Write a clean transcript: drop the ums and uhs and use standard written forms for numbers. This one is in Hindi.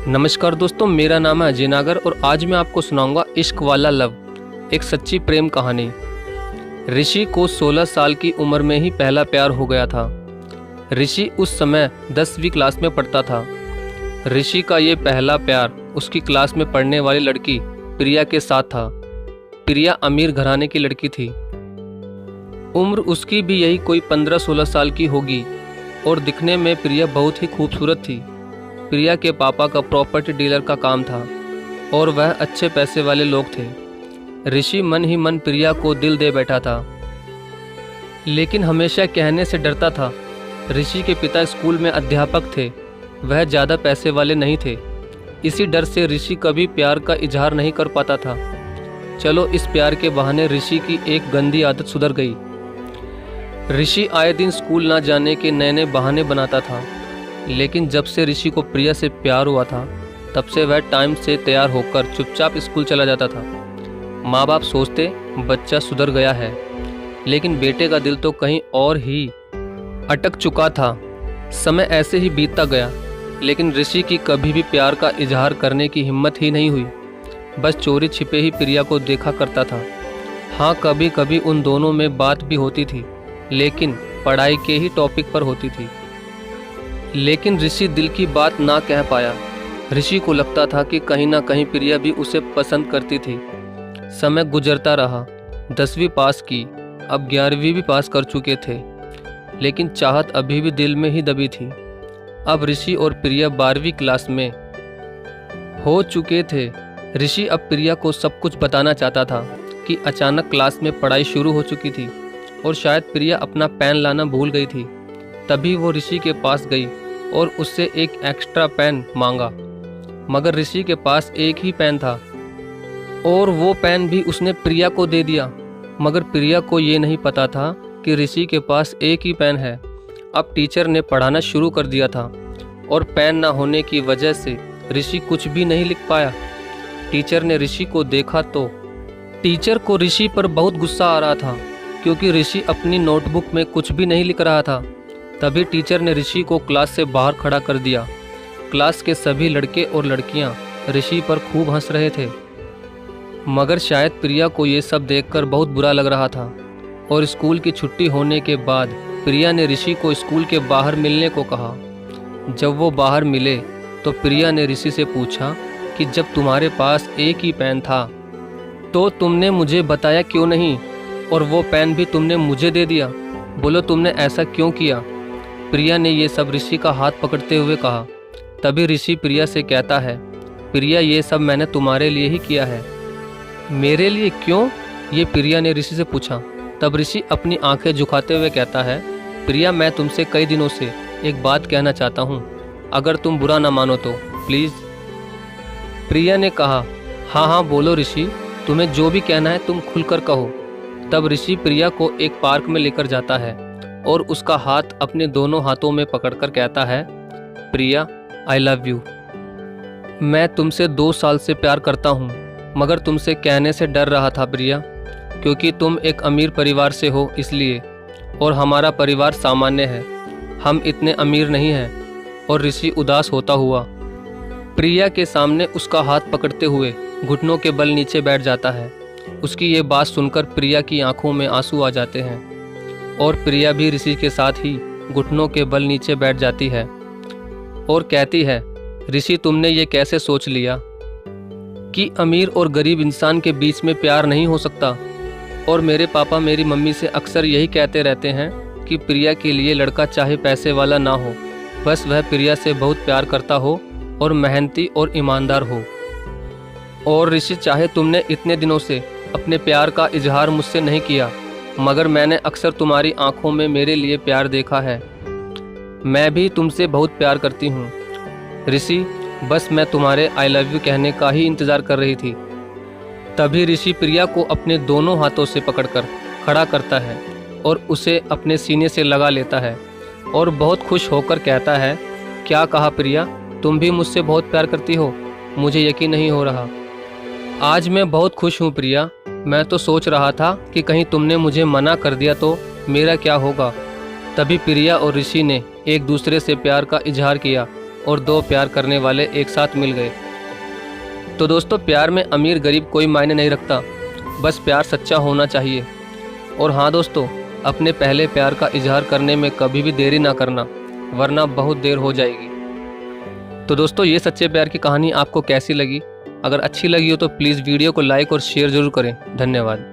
नमस्कार दोस्तों, मेरा नाम है अजय नागर और आज मैं आपको सुनाऊंगा इश्क वाला लव, एक सच्ची प्रेम कहानी। ऋषि को 16 साल की उम्र में ही पहला प्यार हो गया था। ऋषि उस समय 10वीं क्लास में पढ़ता था। ऋषि का ये पहला प्यार उसकी क्लास में पढ़ने वाली लड़की प्रिया के साथ था। प्रिया अमीर घराने की लड़की थी। उम्र उसकी भी यही कोई 15-16 साल की होगी और दिखने में प्रिया बहुत ही खूबसूरत थी। प्रिया के पापा का प्रॉपर्टी डीलर का काम था और वह अच्छे पैसे वाले लोग थे। ऋषि मन ही मन प्रिया को दिल दे बैठा था, लेकिन हमेशा कहने से डरता था। ऋषि के पिता स्कूल में अध्यापक थे, वह ज़्यादा पैसे वाले नहीं थे। इसी डर से ऋषि कभी प्यार का इजहार नहीं कर पाता था। चलो, इस प्यार के बहाने ऋषि की एक गंदी आदत सुधर गई। ऋषि आए दिन स्कूल ना जाने के नए नए बहाने बनाता था, लेकिन जब से ऋषि को प्रिया से प्यार हुआ था तब से वह टाइम से तैयार होकर चुपचाप स्कूल चला जाता था। माँ बाप सोचते बच्चा सुधर गया है, लेकिन बेटे का दिल तो कहीं और ही अटक चुका था। समय ऐसे ही बीतता गया, लेकिन ऋषि की कभी भी प्यार का इजहार करने की हिम्मत ही नहीं हुई। बस चोरी छिपे ही प्रिया को देखा करता था। हाँ, कभी कभी उन दोनों में बात भी होती थी, लेकिन पढ़ाई के ही टॉपिक पर होती थी। लेकिन ऋषि दिल की बात ना कह पाया। ऋषि को लगता था कि कहीं ना कहीं प्रिया भी उसे पसंद करती थी। समय गुजरता रहा। 10वीं पास की, अब 11वीं भी पास कर चुके थे, लेकिन चाहत अभी भी दिल में ही दबी थी। अब ऋषि और प्रिया 12वीं क्लास में हो चुके थे। ऋषि अब प्रिया को सब कुछ बताना चाहता था कि अचानक क्लास में पढ़ाई शुरू हो चुकी थी और शायद प्रिया अपना पेन लाना भूल गई थी। तभी वो ऋषि के पास गई और उससे एक एक्स्ट्रा पेन मांगा, मगर ऋषि के पास एक ही पेन था और वो पेन भी उसने प्रिया को दे दिया। मगर प्रिया को ये नहीं पता था कि ऋषि के पास एक ही पेन है। अब टीचर ने पढ़ाना शुरू कर दिया था और पेन ना होने की वजह से ऋषि कुछ भी नहीं लिख पाया। टीचर ने ऋषि को देखा तो टीचर को ऋषि पर बहुत गुस्सा आ रहा था, क्योंकि ऋषि अपनी नोटबुक में कुछ भी नहीं लिख रहा था। तभी टीचर ने ऋषि को क्लास से बाहर खड़ा कर दिया। क्लास के सभी लड़के और लड़कियां ऋषि पर खूब हंस रहे थे, मगर शायद प्रिया को ये सब देखकर बहुत बुरा लग रहा था। और स्कूल की छुट्टी होने के बाद प्रिया ने ऋषि को स्कूल के बाहर मिलने को कहा। जब वो बाहर मिले तो प्रिया ने ऋषि से पूछा कि जब तुम्हारे पास एक ही पेन था तो तुमने मुझे बताया क्यों नहीं, और वो पेन भी तुमने मुझे दे दिया। बोलो, तुमने ऐसा क्यों किया? प्रिया ने ये सब ऋषि का हाथ पकड़ते हुए कहा। तभी ऋषि प्रिया से कहता है, प्रिया, ये सब मैंने तुम्हारे लिए ही किया है। मेरे लिए क्यों? ये प्रिया ने ऋषि से पूछा। तब ऋषि अपनी आंखें झुकाते हुए कहता है, प्रिया, मैं तुमसे कई दिनों से एक बात कहना चाहता हूँ, अगर तुम बुरा ना मानो तो प्लीज़। प्रिया ने कहा, हाँ हाँ बोलो ऋषि, तुम्हें जो भी कहना है तुम खुलकर कहो। तब ऋषि प्रिया को एक पार्क में लेकर जाता है और उसका हाथ अपने दोनों हाथों में पकड़कर कहता है, प्रिया, आई लव यू। मैं तुमसे 2 साल से प्यार करता हूँ, मगर तुमसे कहने से डर रहा था प्रिया, क्योंकि तुम एक अमीर परिवार से हो इसलिए, और हमारा परिवार सामान्य है, हम इतने अमीर नहीं हैं। और ऋषि उदास होता हुआ प्रिया के सामने उसका हाथ पकड़ते हुए घुटनों के बल नीचे बैठ जाता है। उसकी ये बात सुनकर प्रिया की आंखों में आंसू आ जाते हैं और प्रिया भी ऋषि के साथ ही घुटनों के बल नीचे बैठ जाती है और कहती है, ऋषि, तुमने ये कैसे सोच लिया कि अमीर और गरीब इंसान के बीच में प्यार नहीं हो सकता? और मेरे पापा मेरी मम्मी से अक्सर यही कहते रहते हैं कि प्रिया के लिए लड़का चाहे पैसे वाला ना हो, बस वह प्रिया से बहुत प्यार करता हो और मेहनती और ईमानदार हो। और ऋषि, चाहे तुमने इतने दिनों से अपने प्यार का इजहार मुझसे नहीं किया, मगर मैंने अक्सर तुम्हारी आंखों में मेरे लिए प्यार देखा है। मैं भी तुमसे बहुत प्यार करती हूँ ऋषि, बस मैं तुम्हारे आई लव यू कहने का ही इंतज़ार कर रही थी। तभी ऋषि प्रिया को अपने दोनों हाथों से पकड़कर खड़ा करता है और उसे अपने सीने से लगा लेता है और बहुत खुश होकर कहता है, क्या कहा प्रिया, तुम भी मुझसे बहुत प्यार करती हो? मुझे यकीन नहीं हो रहा। आज मैं बहुत खुश हूँ प्रिया। मैं तो सोच रहा था कि कहीं तुमने मुझे मना कर दिया तो मेरा क्या होगा। तभी प्रिया और ऋषि ने एक दूसरे से प्यार का इजहार किया और दो प्यार करने वाले एक साथ मिल गए। तो दोस्तों, प्यार में अमीर गरीब कोई मायने नहीं रखता, बस प्यार सच्चा होना चाहिए। और हाँ दोस्तों, अपने पहले प्यार का इजहार करने में कभी भी देरी ना करना, वरना बहुत देर हो जाएगी। तो दोस्तों, ये सच्चे प्यार की कहानी आपको कैसी लगी? अगर अच्छी लगी हो तो प्लीज़ वीडियो को लाइक और शेयर ज़रूर करें। धन्यवाद।